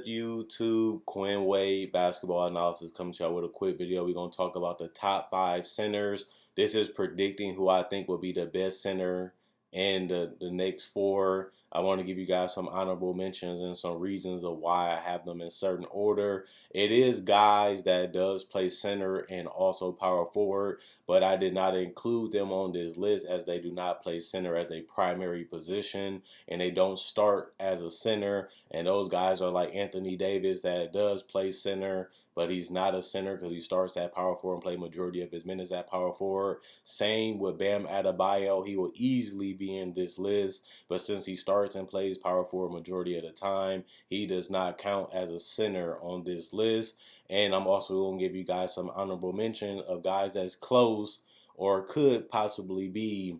YouTube? Quinn Wade basketball analysis coming to y'all with a quick video. We're going to talk about the top 5 centers. This is predicting who I think will be the best center in the next 4. I want to give you guys some honorable mentions and some reasons of why I have them in certain order. It is guys that does play center and also power forward, but I did not include them on this list as they do not play center as a primary position and they don't start as a center. And those guys are like Anthony Davis that does play center, but he's not a center because he starts at power forward and play majority of his minutes at power forward. Same with Bam Adebayo. He will easily be in this list, but since he starts and plays power forward majority of the time, he does not count as a center on this list. And I'm also going to give you guys some honorable mention of guys that's close or could possibly be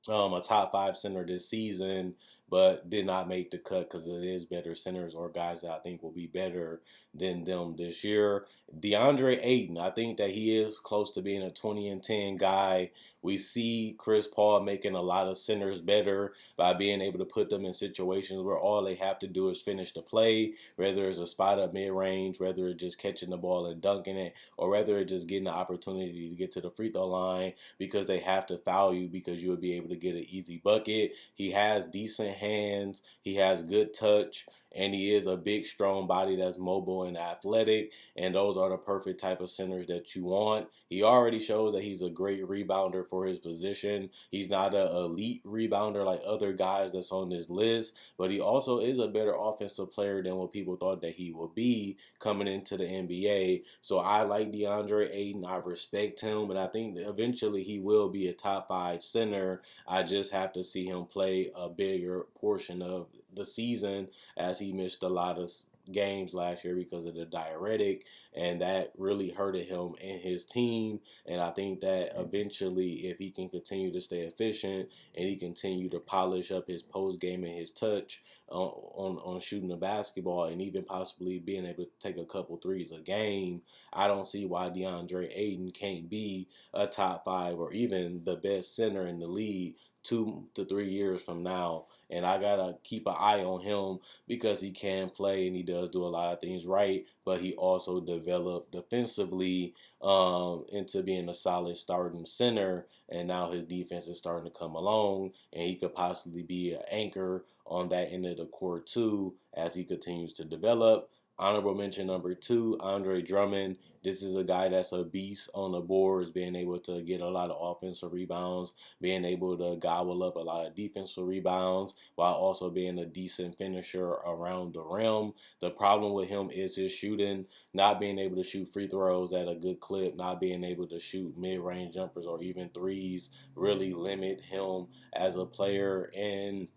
a top 5 center this season, but did not make the cut because it is better centers or guys that I think will be better than them this year. Deandre Ayton, I think that he is close to being a 20-10 guy. We see Chris Paul making a lot of centers better by being able to put them in situations where all they have to do is finish the play, whether it's a spot up mid-range, whether it's just catching the ball and dunking it, or whether it's just getting the opportunity to get to the free throw line because they have to foul you because you will be able to get an easy bucket. He has decent hands, he has good touch, and he is a big, strong body that's mobile and athletic, and those are the perfect type of centers that you want. He already shows that he's a great rebounder for his position. He's not an elite rebounder like other guys that's on this list, but he also is a better offensive player than what people thought that he would be coming into the NBA. So I like Deandre Ayton. I respect him, and I think that eventually he will be a top 5 center. I just have to see him play a bigger portion of the season as he missed a lot of games last year because of the diuretic, and that really hurted him and his team. And I think that eventually, if he can continue to stay efficient and he continue to polish up his post game and his touch on shooting the basketball and even possibly being able to take a couple threes a game, I don't see why Deandre Ayton can't be a top 5 or even the best center in the league 2 to 3 years from now. And I gotta keep an eye on him because he can play and he does do a lot of things right, but he also developed defensively into being a solid starting center, and now his defense is starting to come along, and he could possibly be an anchor on that end of the court too as he continues to develop. Honorable mention number 2, Andre Drummond. This is a guy that's a beast on the boards, being able to get a lot of offensive rebounds, being able to gobble up a lot of defensive rebounds, while also being a decent finisher around the rim. The problem with him is his shooting, not being able to shoot free throws at a good clip, not being able to shoot mid-range jumpers or even threes, really limit him as a player, and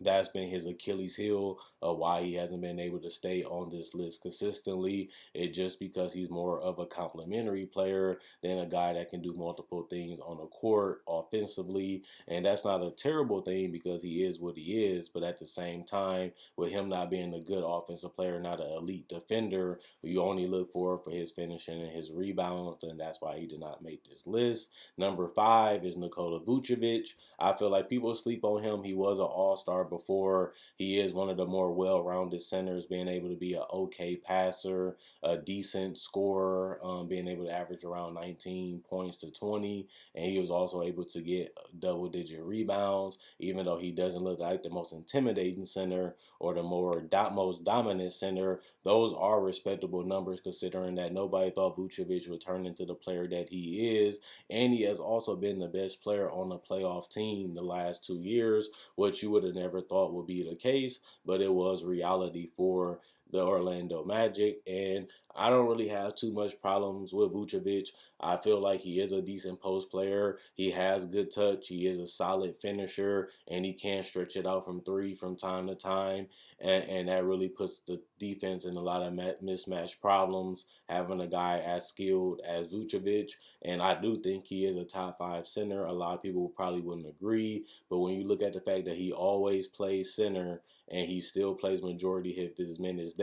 that's been his Achilles heel of why he hasn't been able to stay on this list consistently. It's just because he's more of a complementary player than a guy that can do multiple things on the court offensively. And that's not a terrible thing because he is what he is. But at the same time, with him not being a good offensive player, not an elite defender, you only look for his finishing and his rebounds. And that's why he did not make this list. Number 5 is Nicola Buchovich. I feel like people sleep on him. He was an all-star before. He is one of the more well-rounded centers, being able to be an okay passer, a decent scorer, being able to average around 19 points to 20, and he was also able to get double-digit rebounds, even though he doesn't look like the most intimidating center or the most dominant center. Those are respectable numbers considering that nobody thought Buchovich would turn into the player that he is, and he has also been the best player on the playoff team the last 2 years, which you would have never thought would be the case, but it was reality for the Orlando Magic. And I don't really have too much problems with Vucevic. I feel like he is a decent post player. He has good touch. He is a solid finisher, and he can stretch it out from 3 from time to time. And that really puts the defense in a lot of mismatch problems, having a guy as skilled as Vucevic. And I do think he is a top 5 center. A lot of people probably wouldn't agree. But when you look at the fact that he always plays center and he still plays majority of his minutes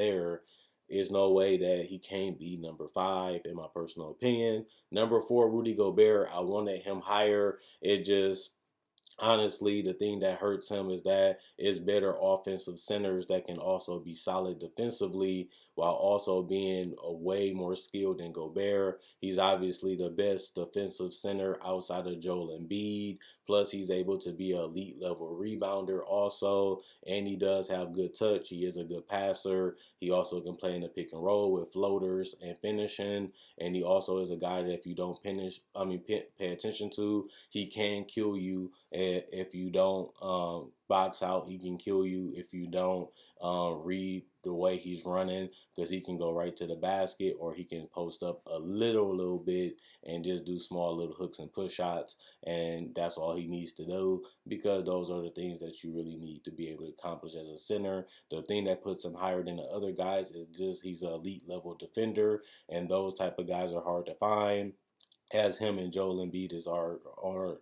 there's no way that he can't be number 5, in my personal opinion. Number 4, Rudy Gobert. I wanted him higher. Honestly, the thing that hurts him is that it's better offensive centers that can also be solid defensively while also being a way more skilled than Gobert. He's obviously the best defensive center outside of Joel Embiid. Plus, he's able to be an elite level rebounder also, and he does have good touch. He is a good passer. He also can play in the pick and roll with floaters and finishing. And he also is a guy that if you don't pay attention to, he can kill you. If you don't box out, he can kill you. If you don't read the way he's running, because he can go right to the basket, or he can post up a little bit and just do small little hooks and push shots, and that's all he needs to do, because those are the things that you really need to be able to accomplish as a center. The thing that puts him higher than the other guys is just he's an elite level defender, and those type of guys are hard to find, as him and Joel Embiid are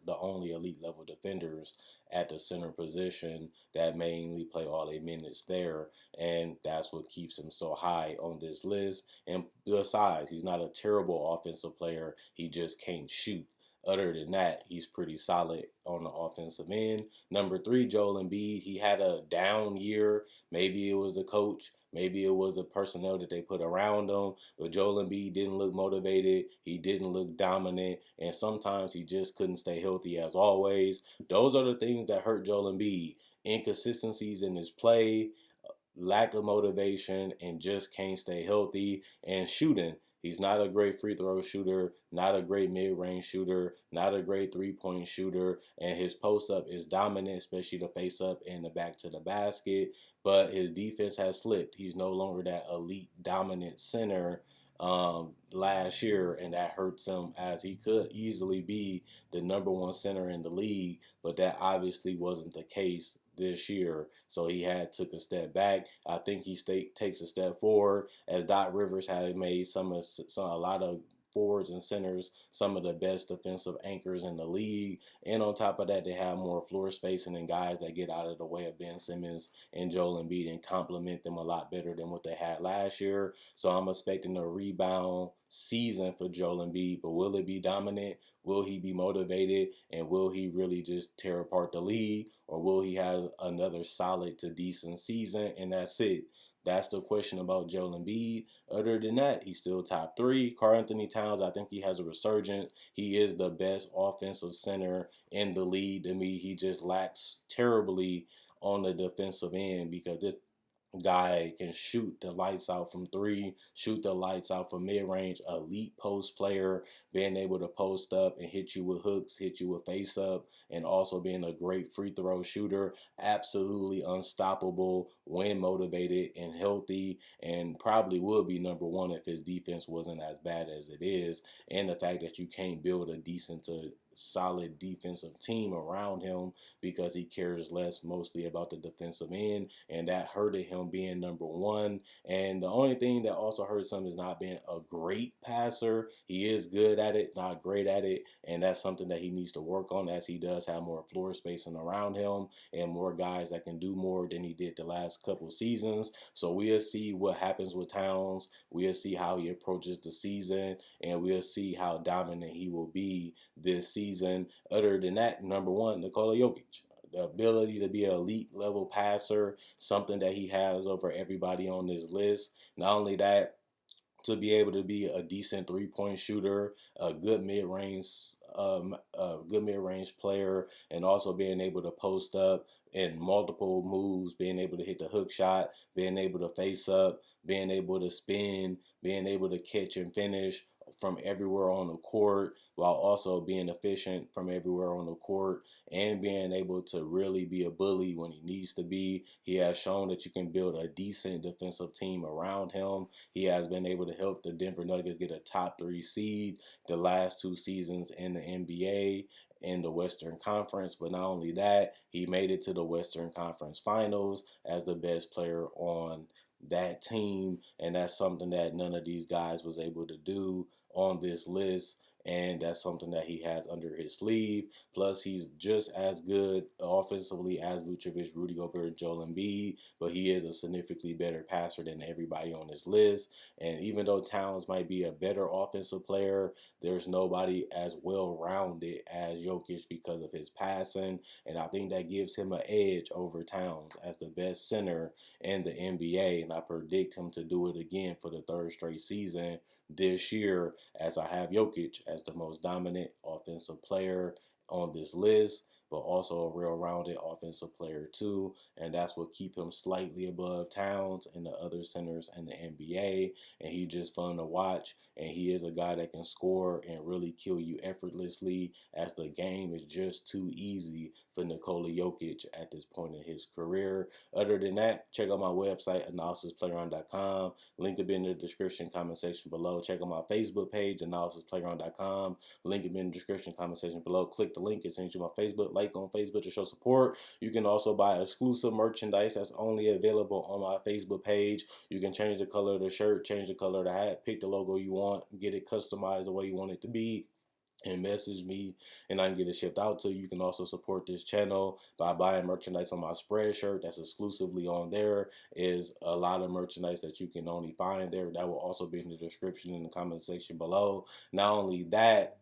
the only elite level defenders at the center position that mainly play all their minutes there, and that's what keeps him so high on this list. And besides, he's not a terrible offensive player; he just can't shoot. Other than that, he's pretty solid on the offensive end. Number three, Joel Embiid. He had a down year. Maybe it was the coach. Maybe it was the personnel that they put around him. But Joel Embiid didn't look motivated. He didn't look dominant. And sometimes he just couldn't stay healthy as always. Those are the things that hurt Joel Embiid. Inconsistencies in his play, lack of motivation, and just can't stay healthy, and shooting. He's not a great free throw shooter, not a great mid-range shooter, not a great three-point shooter, and his post-up is dominant, especially the face-up and the back to the basket, but his defense has slipped. He's no longer that elite dominant center last year, and that hurts him, as he could easily be the number one center in the league, but that obviously wasn't the case this year. So he had took a step back. I think he takes a step forward, as Doc Rivers had made a lot of forwards and centers some of the best defensive anchors in the league. And on top of that, they have more floor spacing and guys that get out of the way of Ben Simmons and Joel Embiid and complement them a lot better than what they had last year. So I'm expecting a rebound season for Joel Embiid, but will it be dominant? Will he be motivated? And will he really just tear apart the league? Or will he have another solid to decent season and that's it? That's the question about Joel Embiid. Other than that, he's still top three. Karl-Anthony Towns, I think he has a resurgence. He is the best offensive center in the league to me. He just lacks terribly on the defensive end, because this guy can shoot the lights out from three, shoot the lights out from mid-range, elite post player, being able to post up and hit you with hooks, hit you with face up, and also being a great free throw shooter. Absolutely unstoppable when motivated and healthy, and probably would be number one if his defense wasn't as bad as it is. And the fact that you can't build a decent to solid defensive team around him, because he cares less mostly about the defensive end, and that hurted him being number one. And the only thing that also hurts him is not being a great passer. He is good at it, not great at it, and that's something that he needs to work on, as he does have more floor spacing around him and more guys that can do more than he did the last couple seasons. So we'll see what happens with Towns. We'll see how he approaches the season, and we'll see how dominant he will be this season. Other than that, number one, Nikola Jokic. The ability to be an elite level passer, something that he has over everybody on this list. Not only that, to be able to be a decent three-point shooter, a good mid-range player, and also being able to post up in multiple moves, being able to hit the hook shot, being able to face up, being able to spin, being able to catch and finish from everywhere on the court, while also being efficient from everywhere on the court, and being able to really be a bully when he needs to be. He has shown that you can build a decent defensive team around him. He has been able to help the Denver Nuggets get a top 3 seed the last 2 seasons in the NBA in the Western Conference. But not only that, he made it to the Western Conference Finals as the best player on that team, and that's something that none of these guys was able to do on this list. and that's something that he has under his sleeve. Plus, he's just as good offensively as Vucevic, Rudy Gobert, and Joel Embiid, but he is a significantly better passer than everybody on this list. And even though Towns might be a better offensive player, there's nobody as well-rounded as Jokic because of his passing, and I think that gives him an edge over Towns as the best center in the NBA, and I predict him to do it again for the third straight season this year, as I have Jokic as the most dominant offensive player on this list, but also a real-rounded offensive player too, and that's what keep him slightly above Towns and the other centers in the NBA. And he's just fun to watch, and he is a guy that can score and really kill you effortlessly, as the game is just too easy for Nikola Jokic at this point in his career. Other than that, check out my website, analysisplayground.com. Link will be in the description comment section below. Check out my Facebook page, analysisplayground.com. Link will be in the description comment section below. Click the link, it sends you my Facebook. Like on Facebook to show support. You can also buy exclusive merchandise that's only available on my Facebook page. You can change the color of the shirt, change the color of the hat, pick the logo you want, get it customized the way you want it to be, and message me, and I can get it shipped out to you. You can also support this channel by buying merchandise on my Spreadshirt that's exclusively on there. Is a lot of merchandise that you can only find there. That will also be in the description in the comment section below. Not only that,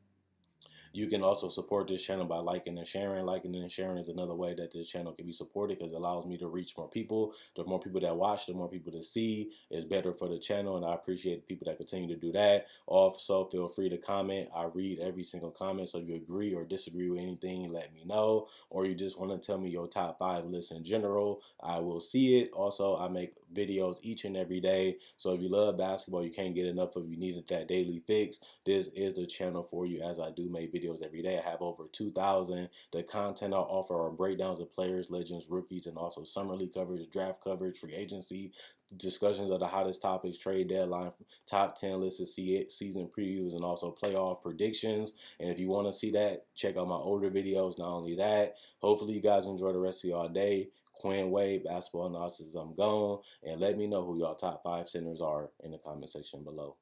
you can also support this channel by liking and sharing. Liking and sharing is another way that this channel can be supported, because it allows me to reach more people. The more people that watch, the more people that see, is better for the channel, and I appreciate the people that continue to do that. Also, feel free to comment. I read every single comment, so if you agree or disagree with anything, let me know. Or you just want to tell me your top 5 lists in general, I will see it. Also, I make videos each and every day, so if you love basketball, you can't get enough of, you needed that daily fix, this is the channel for you, as I do make videos every day. I have over 2,000. The content I offer are breakdowns of players, legends, rookies, and also summer league coverage, draft coverage, free agency, discussions of the hottest topics, trade deadline, top 10 lists of season previews, and also playoff predictions. And if you want to see that, check out my older videos. Not only that, hopefully you guys enjoy the rest of y'all day. Quinn Wade, basketball analysis, I'm gone. And let me know who y'all top 5 centers are in the comment section below.